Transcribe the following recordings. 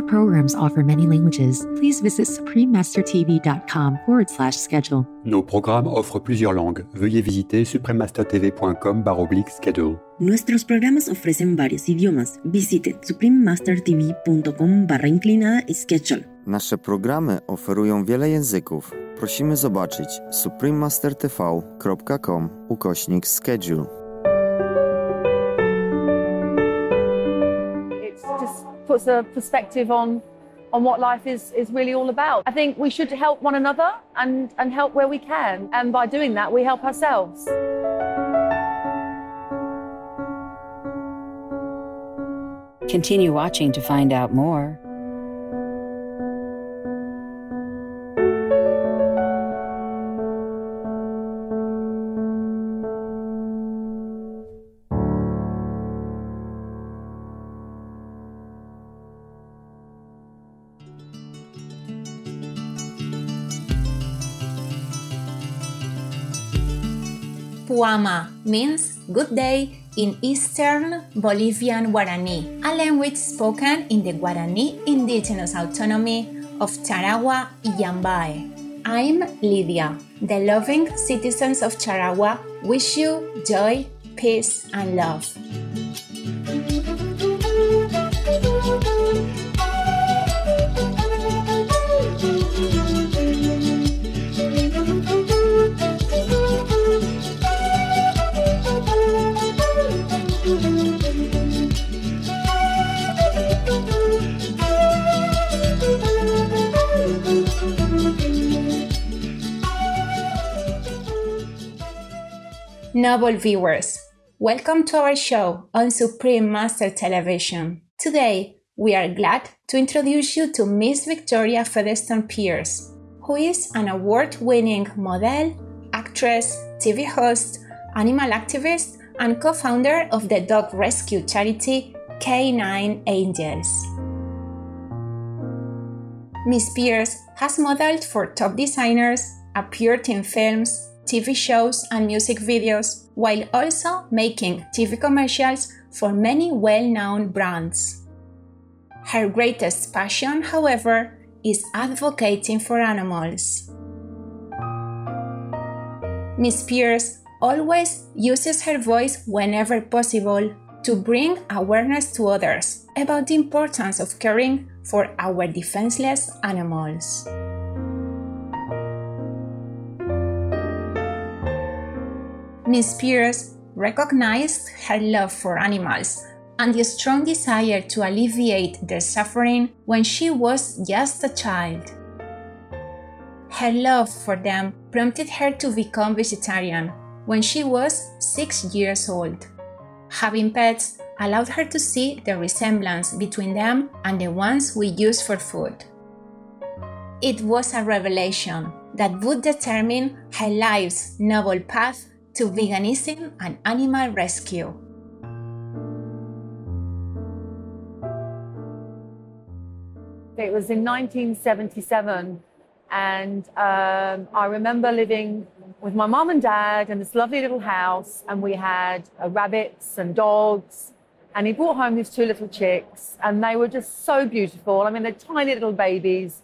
programs offer many languages. Please visit suprememastertv.com/schedule. Nos programmes offrent plusieurs langues. Veuillez visiter suprememastertv.com/schedule. Nuestros programas ofrecen varios idiomas. Visite suprememastertv.com/schedule. Nasze programy oferują wiele języków. Prosimy zobaczyć suprememastertv.com/schedule. It just puts a perspective on what life is really all about. I think we should help one another and help where we can. And by doing that, we help ourselves. Continue watching to find out more. Puama means good day in Eastern Bolivian Guarani, a language spoken in the Guarani Indigenous Autonomy of Charagua y Yambae. I'm Lydia. The loving citizens of Charagua wish you joy, peace, and love. Noble viewers, welcome to our show on Supreme Master Television. Today, we are glad to introduce you to Miss Victoria Featherstone Pearce, who is an award-winning model, actress, TV host, animal activist, and co-founder of the dog rescue charity K-9 Angels. Miss Pearce has modeled for top designers, appeared in films, TV shows and music videos, while also making TV commercials for many well-known brands. Her greatest passion, however, is advocating for animals. Miss Pearce always uses her voice whenever possible to bring awareness to others about the importance of caring for our defenseless animals. Miss Pearce recognized her love for animals and the strong desire to alleviate their suffering when she was just a child. Her love for them prompted her to become vegetarian when she was 6 years old. Having pets allowed her to see the resemblance between them and the ones we use for food. It was a revelation that would determine her life's noble path to veganism and animal rescue. It was in 1977, and I remember living with my mum and dad in this lovely little house, and we had rabbits and dogs, and he brought home these 2 little chicks, and they were just so beautiful. I mean, they're tiny little babies,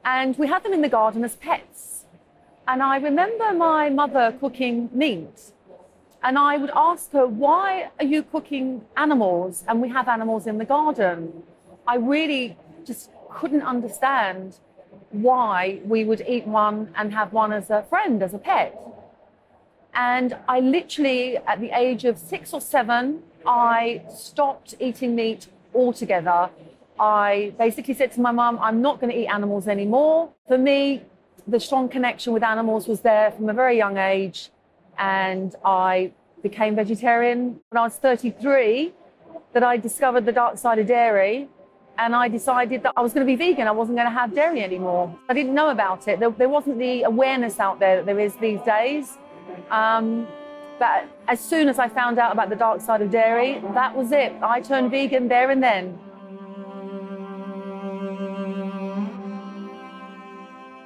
and we had them in the garden as pets. And I remember my mother cooking meat, and I would ask her, why are you cooking animals and we have animals in the garden? I really just couldn't understand why we would eat one and have one as a friend, as a pet. And I literally, at the age of 6 or 7, I stopped eating meat altogether. I basically said to my mum, I'm not going to eat animals anymore. For me, the strong connection with animals was there from a very young age, and I became vegetarian. When I was 33, that I discovered the dark side of dairy, and I decided that I was going to be vegan. I wasn't going to have dairy anymore. I didn't know about it. There wasn't the awareness out there that there is these days. But as soon as I found out about the dark side of dairy, that was it. I turned vegan there and then.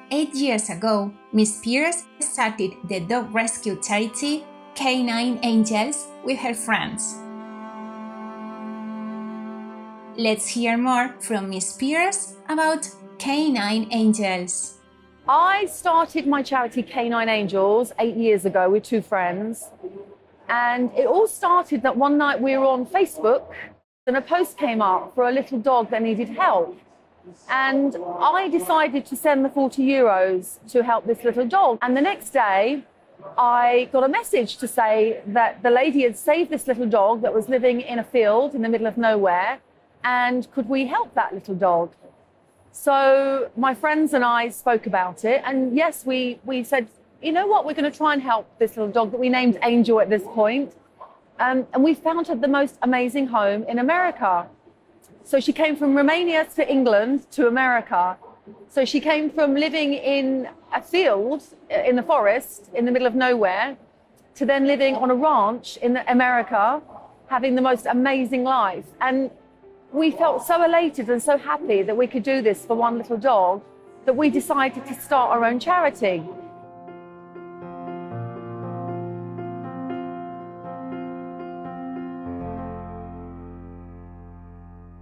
8 years ago, Miss Pearce started the dog rescue charity K-9 Angels with her friends. Let's hear more from Miss Pearce about K-9 Angels. I started my charity K-9 Angels 8 years ago with two friends. And it all started that one night we were on Facebook and a post came up for a little dog that needed help. And I decided to send the 40 euros to help this little dog. And the next day, I got a message to say that the lady had saved this little dog that was living in a field in the middle of nowhere. And could we help that little dog? So my friends and I spoke about it. And yes, we said, you know what, we're going to try and help this little dog that we named Angel at this point. And we found her the most amazing home in America. So she came from Romania to England to America. So she came from living in a field in the forest in the middle of nowhere to then living on a ranch in America, having the most amazing life. And we felt so elated and so happy that we could do this for one little dog that we decided to start our own charity.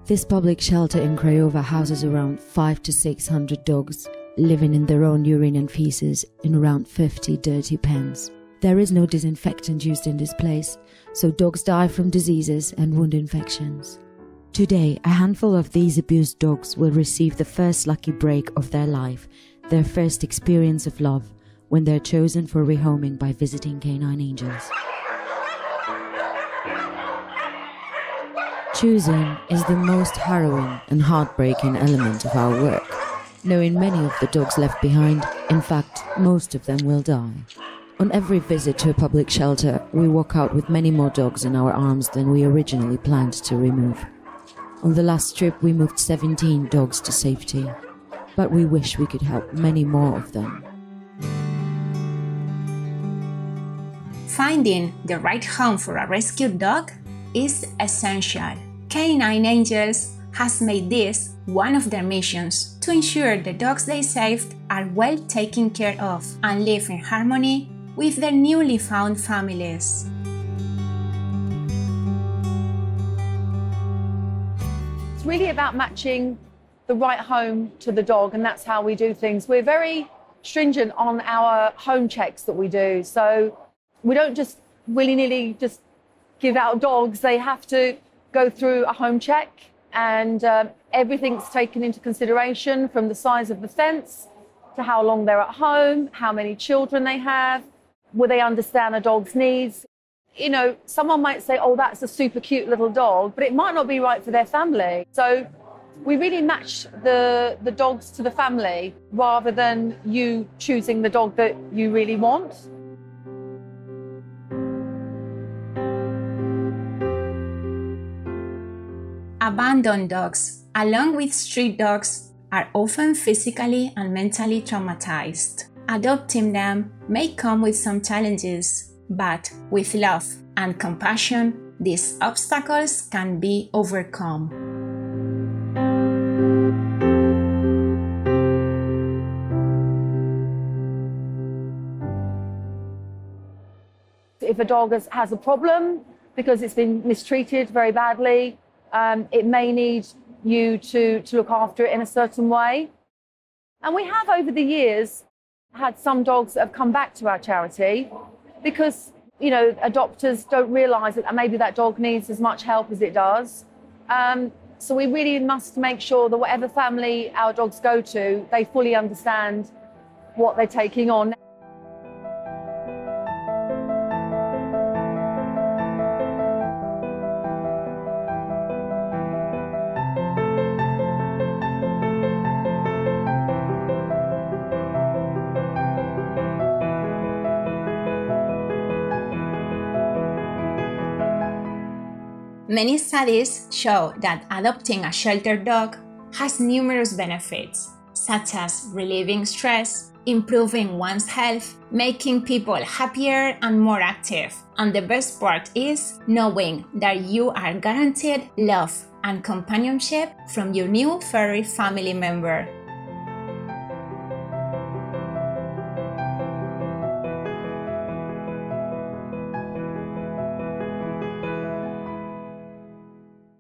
This public shelter in Craiova houses around 500 to 600 dogs, living in their own urine and feces in around 50 dirty pens. There is no disinfectant used in this place, so dogs die from diseases and wound infections. Today, a handful of these abused dogs will receive the first lucky break of their life, their first experience of love, when they're chosen for rehoming by visiting K-9 Angels. Choosing is the most harrowing and heartbreaking element of our work. Knowing many of the dogs left behind, in fact, most of them will die. On every visit to a public shelter, we walk out with many more dogs in our arms than we originally planned to remove. On the last trip, we moved 17 dogs to safety, but we wish we could help many more of them. Finding the right home for a rescued dog is essential. K-9 Angels has made this one of their missions to ensure the dogs they saved are well taken care of and live in harmony with their newly found families. It's really about matching the right home to the dog, and that's how we do things. We're very stringent on our home checks that we do. So we don't just willy-nilly just give out dogs. They have to go through a home check, and everything's taken into consideration, from the size of the fence to how long they're at home, how many children they have, will they understand a dog's needs. You know, someone might say, oh, that's a super cute little dog, but it might not be right for their family. So we really match the dogs to the family rather than you choosing the dog that you really want. Abandoned dogs, along with street dogs, are often physically and mentally traumatized. Adopting them may come with some challenges, but with love and compassion, these obstacles can be overcome. If a dog has a problem because it's been mistreated very badly, it may need you to look after it in a certain way. And we have, over the years, had some dogs that have come back to our charity because, you know, adopters don't realise that maybe that dog needs as much help as it does. So we really must make sure that whatever family our dogs go to, they fully understand what they're taking on. Many studies show that adopting a sheltered dog has numerous benefits, such as relieving stress, improving one's health, making people happier and more active. And the best part is knowing that you are guaranteed love and companionship from your new furry family member.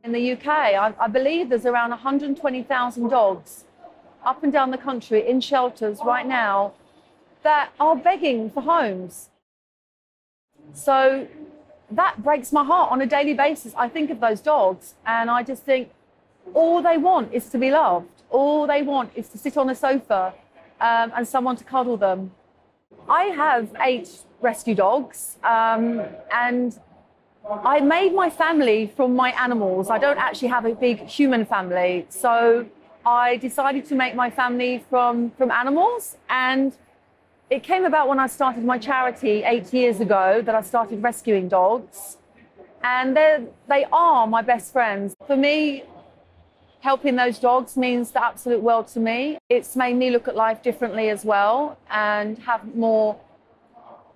And the UK. I believe there's around 120,000 dogs up and down the country in shelters right now that are begging for homes. So that breaks my heart on a daily basis. I think of those dogs and I just think all they want is to be loved. All they want is to sit on a sofa and someone to cuddle them. I have 8 rescue dogs and I made my family from my animals. I don't actually have a big human family. So I decided to make my family from animals, and it came about when I started my charity 8 years ago that I started rescuing dogs, and they are my best friends. For me, helping those dogs means the absolute world to me. It's made me look at life differently as well and have more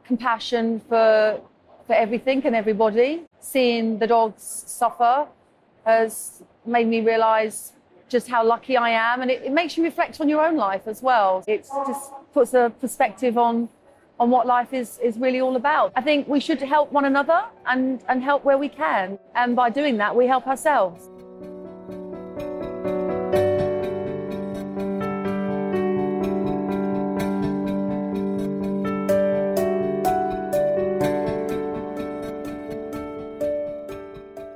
compassion for everything and everybody. Seeing the dogs suffer has made me realise just how lucky I am, and it makes you reflect on your own life as well. It just puts a perspective on what life is really all about. I think we should help one another and help where we can, and by doing that we help ourselves.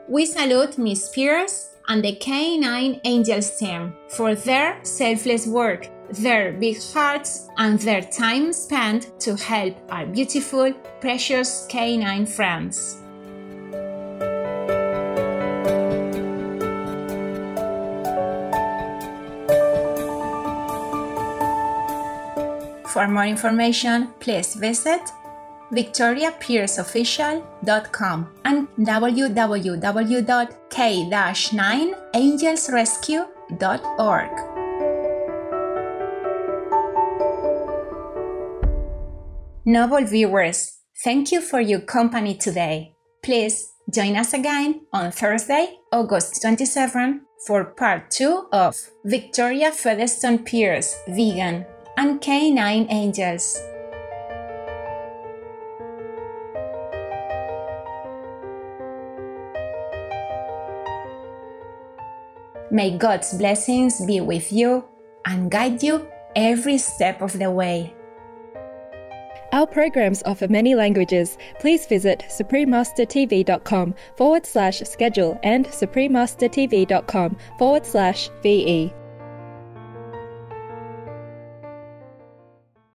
We salute Miss Pearce and the K-9 Angels team for their selfless work, their big hearts, and their time spent to help our beautiful, precious K-9 friends. For more information, please visit victoriapearceofficial.com and www.k-9angelsrescue.org. Noble viewers, thank you for your company today. Please join us again on Thursday, August 27 for part 2 of Victoria Featherstone Pearce, Vegan, and K-9 Angels. May God's blessings be with you and guide you every step of the way. Our programs offer many languages. Please visit suprememastertv.com/schedule and suprememastertv.com/VE.